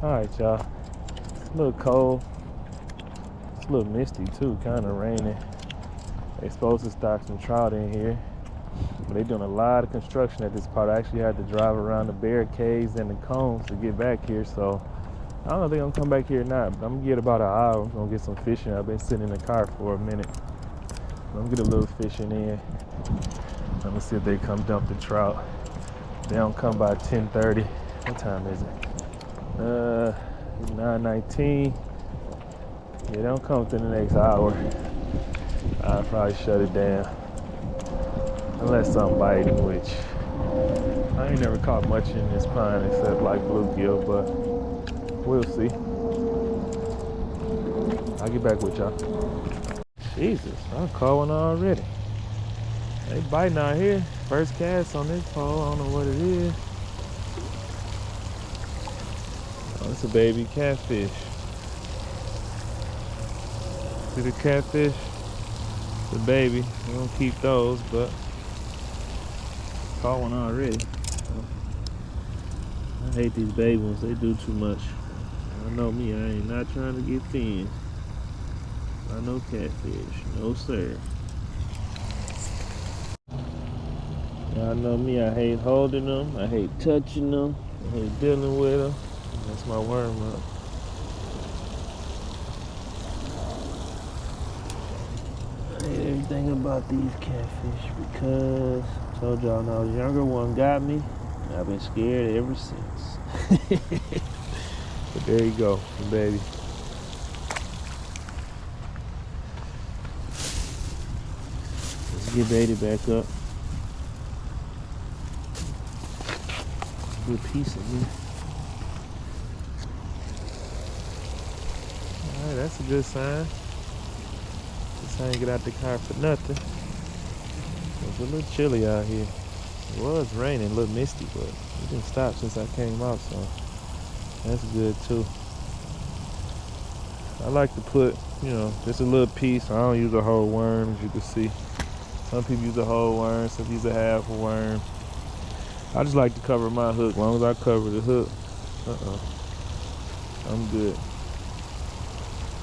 Alright, y'all. It's a little cold. It's a little misty too, kind of raining. They supposed to stock some trout in here, but they're doing a lot of construction at this part. I actually had to drive around the barricades and the cones to get back here, so I don't know if they're gonna come back here or not, but I'm gonna get about an hour. I'm gonna get some fishing. I've been sitting in the car for a minute. I'm gonna get a little fishing in. I'm gonna see if they come dump the trout. They don't come by 10:30. What time is it? 9:19. Yeah, they don't come within the next hour. I'll probably shut it down. Unless I'm biting, which I ain't never caught much in this pond except like bluegill, but we'll see. I'll get back with y'all. Jesus, I caught one already. They biting out here. First cast on this pole. I don't know what it is. Oh, it's a baby catfish. See the catfish? The baby. We don't keep those, but caught one already. I hate these baby ones. They do too much. I know me. I ain't not trying to get thin. I know catfish. No sir. Y'all know me. I hate holding them. I hate touching them. I hate dealing with them. That's my worm up. I hate everything about these catfish because I told y'all now the younger one got me. I've been scared ever since. But there you go, baby. Let's get Baby back up. Good piece of me. Alright, that's a good sign. This ain't get out the car for nothing. It's a little chilly out here. It was raining, a little misty, but it didn't stop since I came out, so that's good too. I like to put, just a little piece. I don't use a whole worm, as you can see. Some people use a whole worm, some use a half a worm. I just like to cover my hook. As long as I cover the hook, I'm good.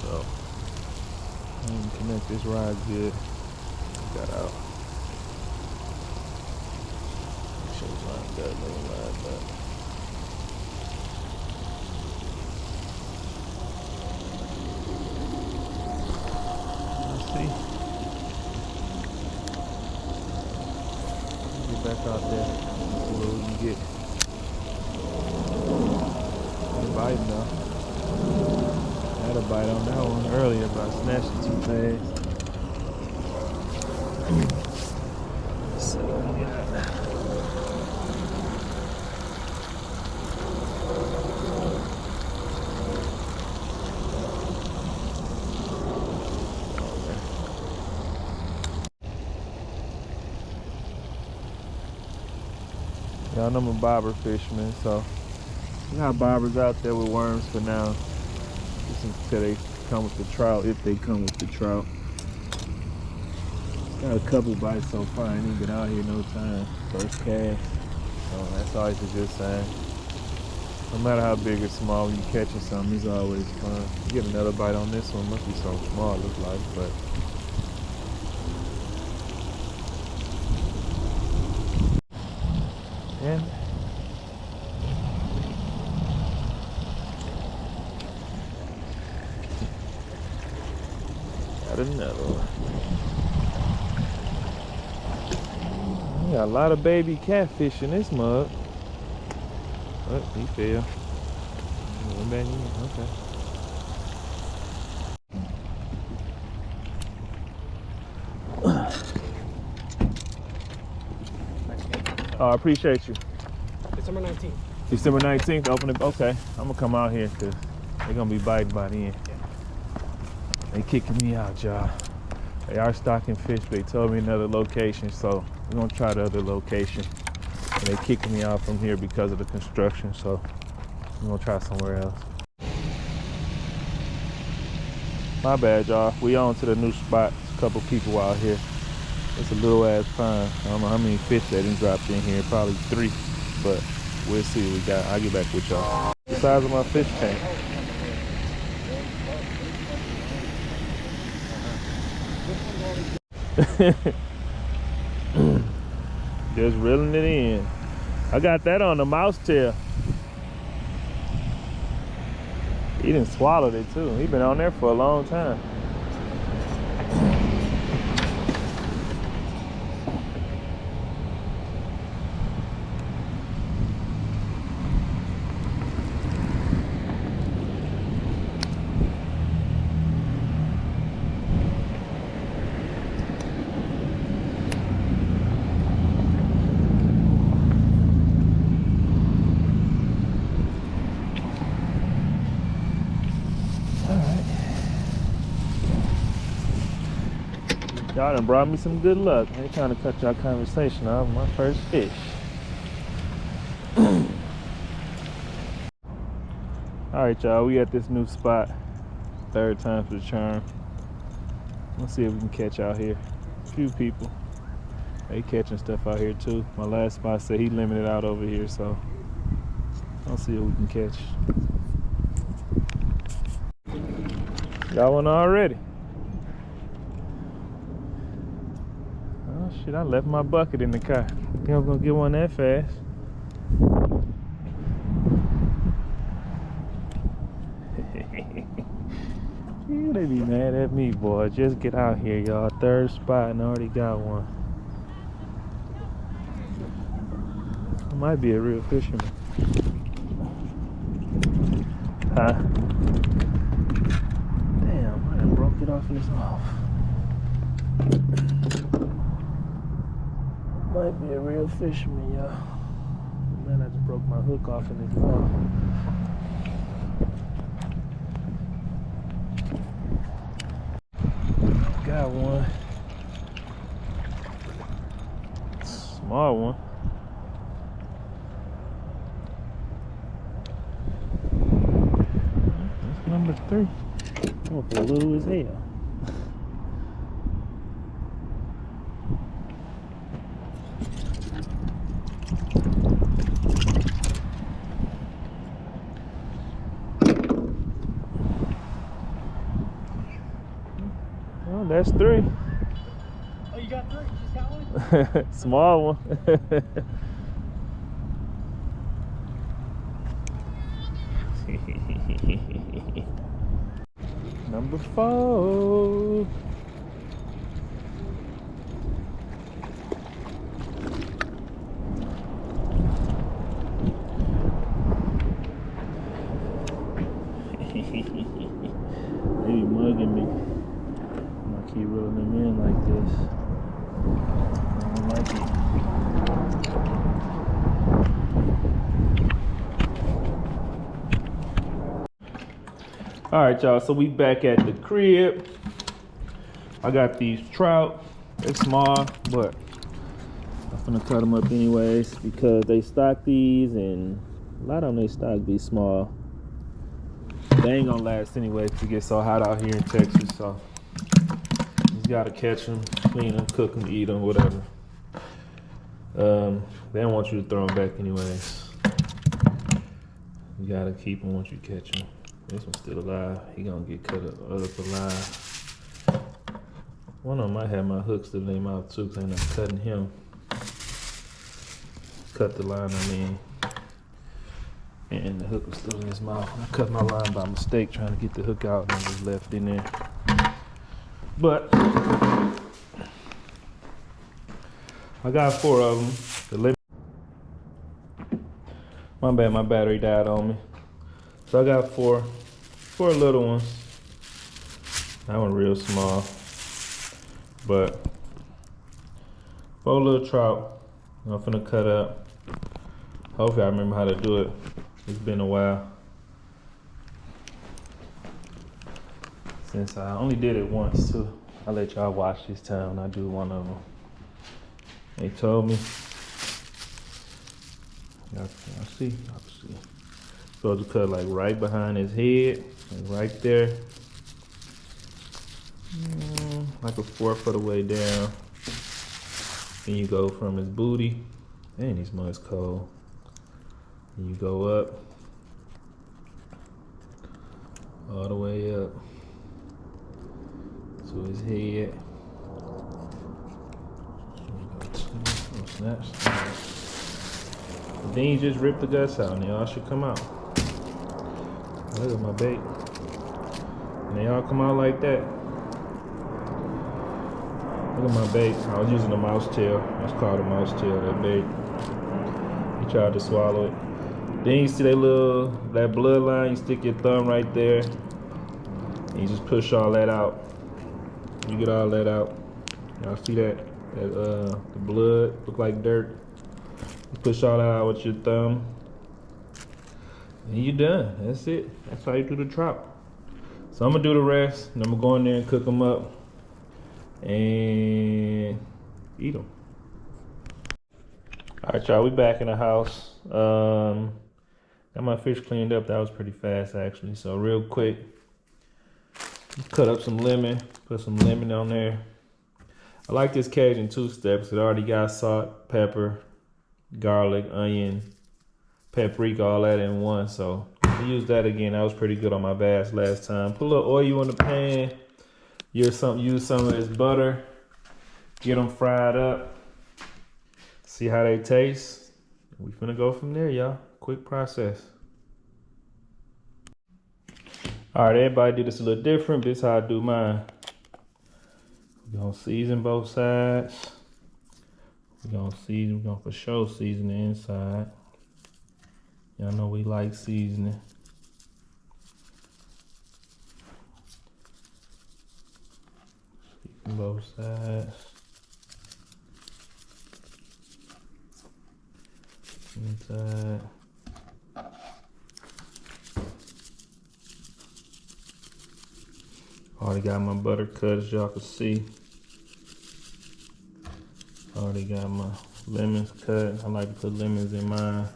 So, I can connect this rod good. Got out. Should lined up, lined up. Let's see. Get back out there. See what we can get. They're biting now. I had a bite on that one earlier, but I snatched it too fast. So we got that. Y'all know I'm a bobber fisherman, so we got bobbers out there with worms for now. Just until they come with the trout, if they come with the trout. Got a couple bites so far. I ain't been out here no time. First cast. So that's always a good sign. No matter how big or small, when you're catching something, it's always fun. You get another bite on this one. Must be so small, it looks like, but. Yeah. Got another one. We got a lot of baby catfish in this mug. Oh, he fell. Okay. Oh, I appreciate you. December 19th. December 19th, open it. Okay, I'm gonna come out here because they're gonna be biting by then. Yeah. They kicking me out, y'all. They are stocking fish. They told me another location, so we're gonna try the other location. And they kicking me out from here because of the construction, so we're gonna try somewhere else. My bad, y'all. We on to the new spot. There's a couple people out here. It's a little ass pond. I don't know how many fish they done dropped in here. Probably 3, but we'll see what we got. I'll get back with y'all. The size of my fish tank. Just reeling it in. I got that on the mouse tail. He done swallowed it too. He been on there for a long time. Y'all done brought me some good luck. I ain't trying to cut y'all conversation off. My first fish. Alright, y'all, we at this new spot. Third time's the charm. Let's see if we can catch out here. A few people. They catching stuff out here too. My last spot said he limited out over here, so let's see what we can catch. Got one already. Shit, I left my bucket in the car. Think I'm gonna get one that fast. Yeah, they be mad at me, boy. Just get out here, y'all. Third spot and I already got one. I might be a real fisherman. Huh? Damn, I done broke it off in his mouth. Might be a real fisherman, y'all. Man, I just broke my hook off in his mouth. Got one. Small one. That's number 3. Oh, little as hell. That's 3. Oh, you got 3? You just got one? Small one. Number 4. They be mugging me. Keep reeling them in like this. I don't like it. Alright, y'all, so we back at the crib. I got these trout. They're small, but I'm gonna cut them up anyways because they stock these and a lot of them they stock these small. They ain't gonna last anyway because it gets so hot out here in Texas, so gotta catch them, clean them, cook them, eat them, whatever. They don't want you to throw them back anyways. You gotta keep them once you catch them. This one's still alive. He gonna get cut up alive. One of them might have my hook still in his mouth too, because I'm not cutting him. Cut the line, I mean. And the hook was still in his mouth. I cut my line by mistake trying to get the hook out and it was left in there. But I got 4 of them. My bad, my battery died on me. So I got 4 little ones. That one real small. But 4 little trout. I'm finna cut up. Hopefully I remember how to do it. It's been a while. Since I only did it once too. I'll let y'all watch this time when I do one of them. They told me. Y'all see? Supposed to cut like right behind his head, like right there. Like a 1/4 foot away down. Then you go from his booty. Dang, these mugs cold. Then you go up all the way up to his head. Oh, snaps. Then you just rip the guts out and they all should come out. Look at my bait. And they all come out like that. Look at my bait. I was using a mouse tail. That's called a mouse tail, that bait. He tried to swallow it. Then you see that bloodline, you stick your thumb right there. And you just push all that out. You get all that out. Y'all see that? The blood look like dirt. You push all that out with your thumb. And you're done. That's it. That's how you do the trout. So I'm gonna do the rest, and I'm gonna go in there and cook them up and eat them. All right, y'all, we back in the house. Got my fish cleaned up. That was pretty fast, actually. So real quick, cut up some lemon, put some lemon on there. I like this Cajun two-step. It already got salt, pepper, garlic, onion, paprika, all that in one. So I used that again. That was pretty good on my bass last time. Put a little oil in the pan. Use some of this butter. Get them fried up. See how they taste. We finna go from there, y'all. Quick process. All right, everybody do this a little different. This is how I do mine. We're gonna season both sides. We're gonna for sure season the inside. Y'all know we like seasoning. Season both sides. Inside. Already got my butter cut, as y'all can see. Already got my lemons cut. I like to put lemons in mine.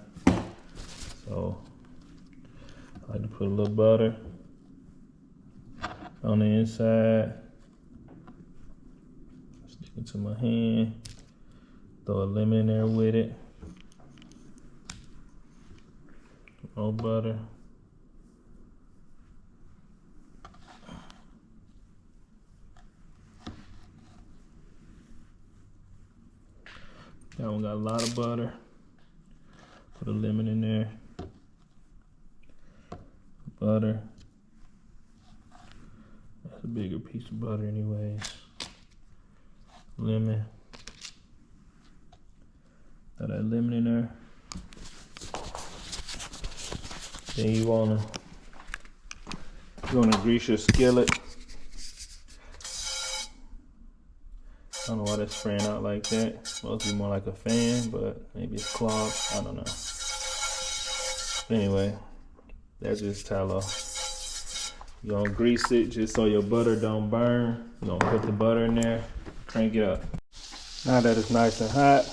So I like to put a little butter on the inside. Stick it to my hand. Throw a lemon in there with it. More butter. That one got a lot of butter. Put a lemon in there. Butter. That's a bigger piece of butter anyways. Lemon. Got that lemon in there. Then you wanna grease your skillet. I don't know why that's spraying out like that. Supposed to be more like a fan, but maybe it's clogged. I don't know. Anyway, that's just tallow. You're gonna grease it just so your butter don't burn. You're gonna put the butter in there, crank it up. Now that it's nice and hot,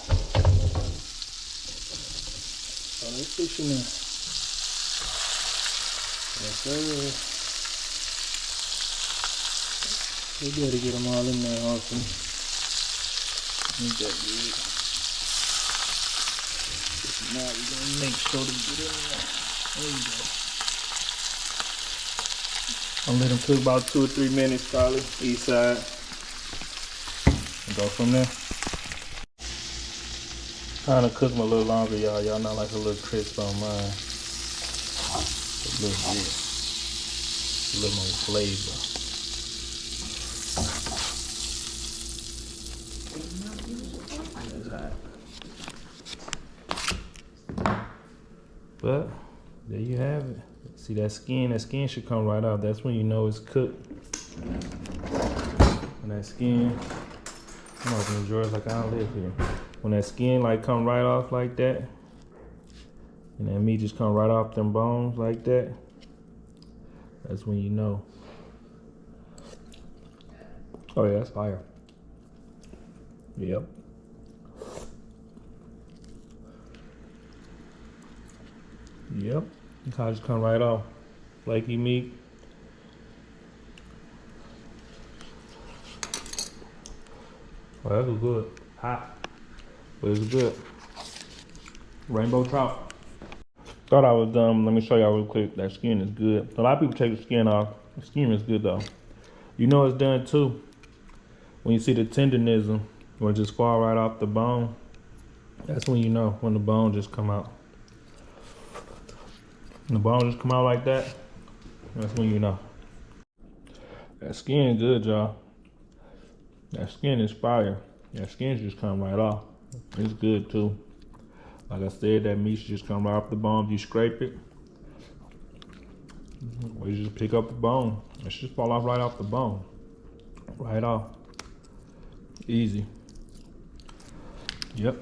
throw that fish in there. Yes, sir. We gotta get them all in there awesome. Ain't that good. Now we're gonna make sure to get in there. There you go. I'll let them cook about 2 or 3 minutes probably, each side. And go from there. Trying to cook them a little longer, y'all. Y'all not like a little crisp on mine. A little bit. A little more flavor. But there you have it. See that skin should come right out. That's when you know it's cooked. When that skin, I'm opening drawers like I don't live here. When that skin like come right off like that, and that meat just come right off them bones like that, that's when you know. Oh yeah, that's fire. Yep. Yep, the color just come right off. Flaky meat. Oh, that was good. Hot, but it's good. Rainbow trout. Thought I was done. Let me show y'all real quick. That skin is good. A lot of people take the skin off. The skin is good though. You know it's done too when you see the tenderness or just fall right off the bone. That's when you know, when the bone just come out. When the bone just come out like that, that's when you know. That skin good, y'all. That skin is fire. That skin just come right off. It's good too. Like I said, that meat should just come right off the bone. If you scrape it, or you just pick up the bone, it should fall off right off the bone. Right off. Easy. Yep.